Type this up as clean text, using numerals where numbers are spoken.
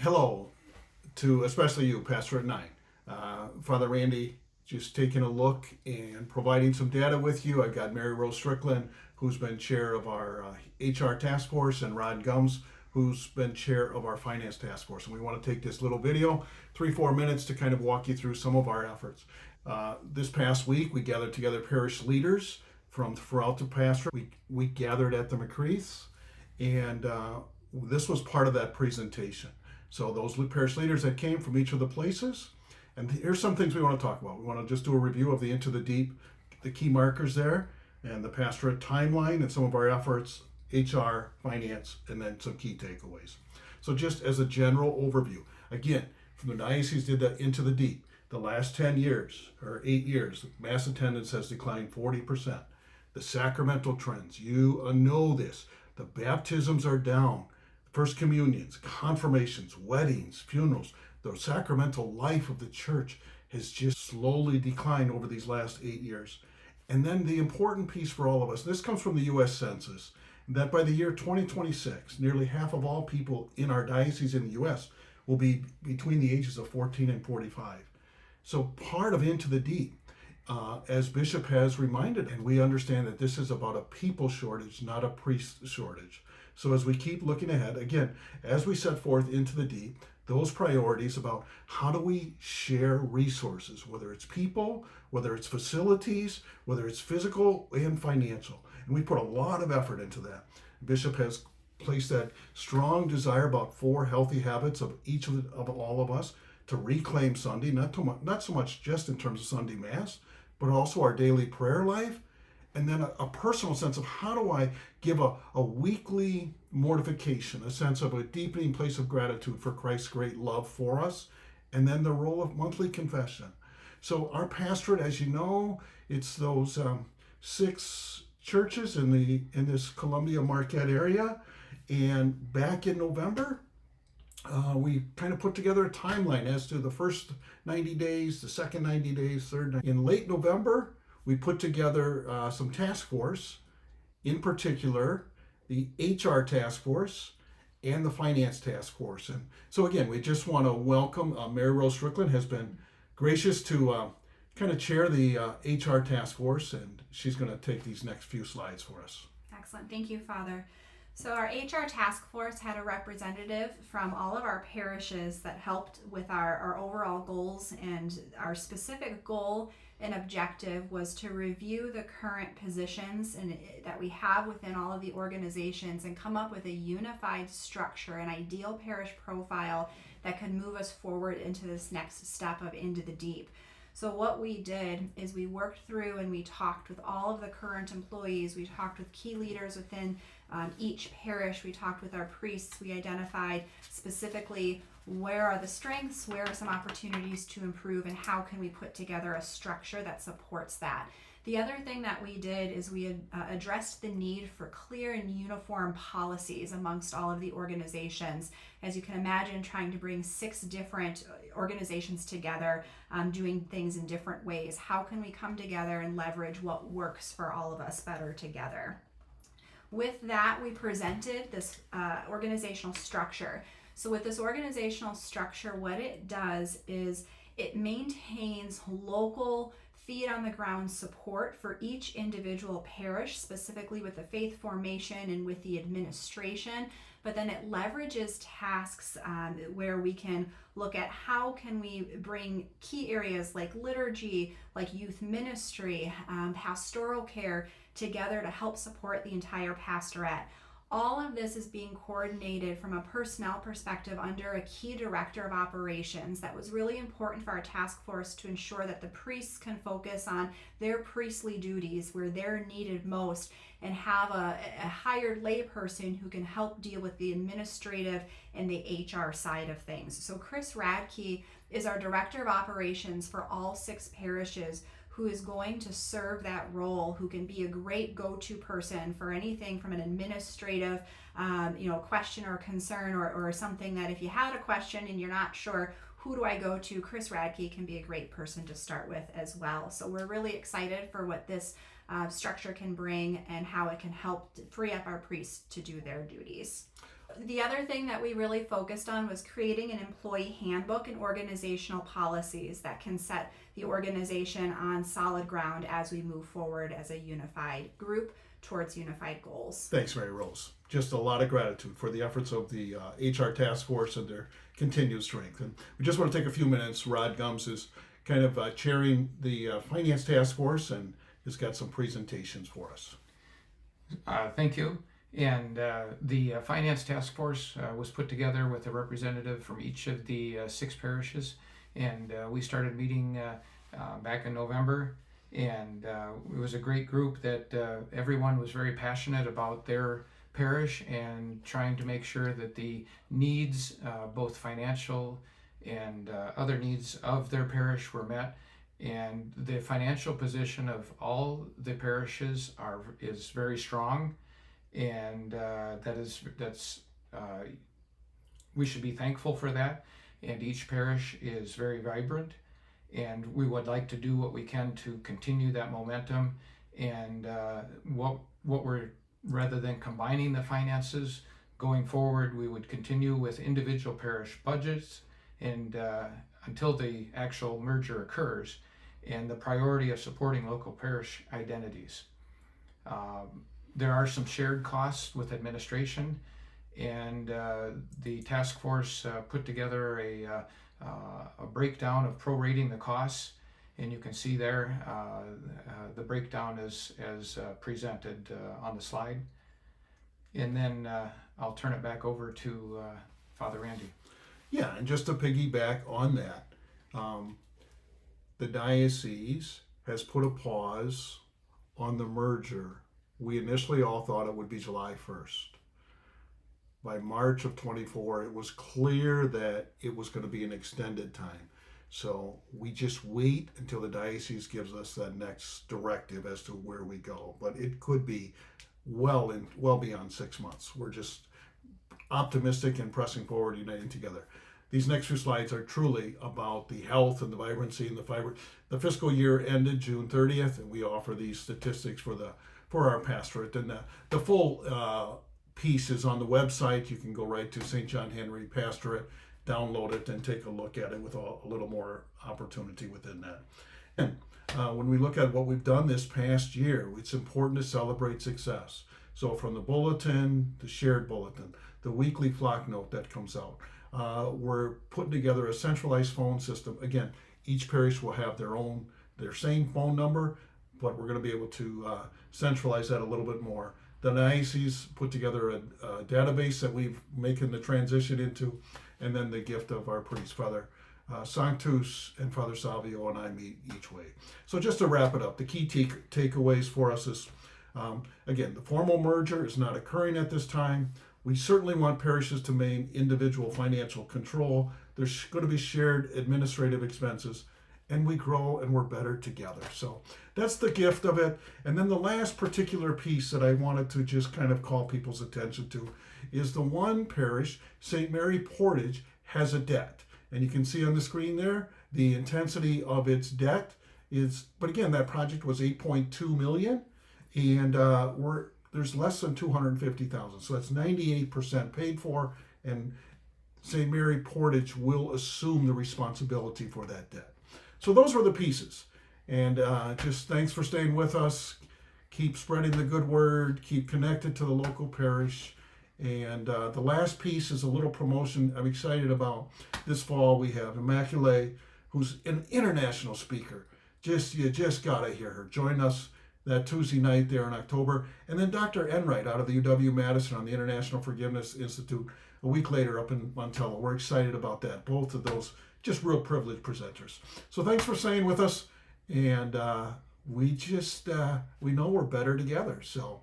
Hello to especially you, Pastor at Nine. Father Randy, just taking a look and providing some data with you. I've got Mary Rose Strickland, who's been chair of our HR task force, and Rod Gums, who's been chair of our finance task force. And we want to take this little video, 3-4 minutes, to kind of walk you through some of our efforts. This past week, we gathered together parish leaders from throughout the pastorate. We gathered at the McCreaths, and this was part of that presentation. So those parish leaders that came from each of the places, and here's some things we want to talk about. We want to just do a review of the Into the Deep, the key markers there, and the pastorate timeline, and some of our efforts, HR, finance, and then some key takeaways. So just as a general overview, again, from the diocese did that Into the Deep, the last 10 years, or 8 years, mass attendance has declined 40%. The sacramental trends, you know this. The baptisms are down. First communions, confirmations, weddings, funerals. The sacramental life of the church has just slowly declined over these last 8 years. And then the important piece for all of us, this comes from the U.S. Census, that by the year 2026, nearly half of all people in our diocese in the U.S. will be between the ages of 14 and 45. So part of Into the Deep, as Bishop has reminded, and we understand that this is about a people shortage, not a priest shortage. So as we keep looking ahead, again, as we set forth Into the Deep, those priorities about how do we share resources, whether it's people, whether it's facilities, whether it's physical and financial. And we put a lot of effort into that. Bishop has placed that strong desire about 4 healthy habits of each of all of us to reclaim Sunday, not so much just in terms of Sunday Mass, but also our daily prayer life. And then a personal sense of how do I give a weekly mortification, a sense of a deepening place of gratitude for Christ's great love for us, and then the role of monthly confession. So our pastorate, as you know, it's those 6 churches in this Columbia Marquette area. And back in November, we kind of put together a timeline as to the first 90 days, the second 90 days, third 90. In late November, we put together some task force, in particular, the HR task force and the finance task force. And so again, we just want to welcome Mary Rose Strickland has been gracious to kind of chair the HR task force, and she's going to take these next few slides for us. Excellent. Thank you, Father. So our HR task force had a representative from all of our parishes that helped with our overall goals, and our specific goal and objective was to review the current positions that we have within all of the organizations and come up with a unified structure, an ideal parish profile that could move us forward into this next step of Into the Deep. So what we did is we worked through and we talked with all of the current employees. We talked with key leaders within each parish. We talked with our priests. We identified specifically where are the strengths, where are some opportunities to improve, and how can we put together a structure that supports that. The other thing that we did is we addressed the need for clear and uniform policies amongst all of the organizations. As you can imagine, trying to bring 6 different organizations together, doing things in different ways. How can we come together and leverage what works for all of us better together? With that, we presented this organizational structure. So with this organizational structure, what it does is it maintains local feet on the ground support for each individual parish, specifically with the faith formation and with the administration, but then it leverages tasks where we can look at how can we bring key areas like liturgy, like youth ministry, pastoral care together to help support the entire pastorate. All of this is being coordinated from a personnel perspective under a key director of operations. That was really important for our task force to ensure that the priests can focus on their priestly duties where they're needed most, and have a hired layperson who can help deal with the administrative and the HR side of things. So Chris Radke is our director of operations for all 6 parishes, who is going to serve that role, who can be a great go-to person for anything from an administrative question or concern, or something that if you had a question and you're not sure, who do I go to? Chris Radke can be a great person to start with as well. So we're really excited for what this structure can bring and how it can help free up our priests to do their duties. The other thing that we really focused on was creating an employee handbook and organizational policies that can set the organization on solid ground as we move forward as a unified group towards unified goals. Thanks, Mary Rose. Just a lot of gratitude for the efforts of the HR task force and their continued strength. And we just want to take a few minutes. Rod Gums is kind of chairing the finance task force and has got some presentations for us. Thank you. And the Finance Task Force was put together with a representative from each of the 6 parishes. And we started meeting back in November. And it was a great group that everyone was very passionate about their parish and trying to make sure that the needs, both financial and other needs of their parish, were met. And the financial position of all the parishes is very strong, and we should be thankful for that. And each parish is very vibrant, and we would like to do what we can to continue that momentum. And what we're, rather than combining the finances going forward, we would continue with individual parish budgets and until the actual merger occurs, and the priority of supporting local parish identities. There are some shared costs with administration, and the task force put together a breakdown of prorating the costs, and you can see there the breakdown as presented on the slide. And then I'll turn it back over to Father Randy. Yeah, and just to piggyback on that, the diocese has put a pause on the merger. We initially all thought it would be July 1st. By March of 24, it was clear that it was going to be an extended time. So we just wait until the diocese gives us that next directive as to where we go. But it could be well beyond 6 months. We're just optimistic and pressing forward, uniting together. These next few slides are truly about the health and the vibrancy and the fiber. The fiscal year ended June 30th, and we offer these statistics for our pastorate. And the full piece is on the website. You can go right to St. John Henry Pastorate, download it, and take a look at it with a little more opportunity within that. And when we look at what we've done this past year, it's important to celebrate success. So from the bulletin, the shared bulletin, the weekly flock note that comes out, we're putting together a centralized phone system. Again, each parish will have their same phone number, but we're going to be able to centralize that a little bit more. The diocese put together a database that we've making the transition into, and then the gift of our priest, Father Sanctus and Father Salvio and I meet each way. So just to wrap it up, the key takeaways for us is, again, the formal merger is not occurring at this time. We certainly want parishes to maintain individual financial control. There's going to be shared administrative expenses, and we grow and we're better together. So that's the gift of it. And then the last particular piece that I wanted to just kind of call people's attention to is the one parish, St. Mary Portage, has a debt. And you can see on the screen there, the intensity of its debt is, but again, that project was $8.2 million, and there's less than $250,000. So that's 98% paid for, and St. Mary Portage will assume the responsibility for that debt. So those were the pieces. And just thanks for staying with us. Keep spreading the good word. Keep connected to the local parish. And the last piece is a little promotion I'm excited about. This fall we have Immaculée, who's an international speaker. You just got to hear her. Join us that Tuesday night there in October. And then Dr. Enright out of the UW-Madison on the International Forgiveness Institute a week later up in Montella. We're excited about that. Both of those just real privileged presenters. So thanks for staying with us. And we know we're better together. So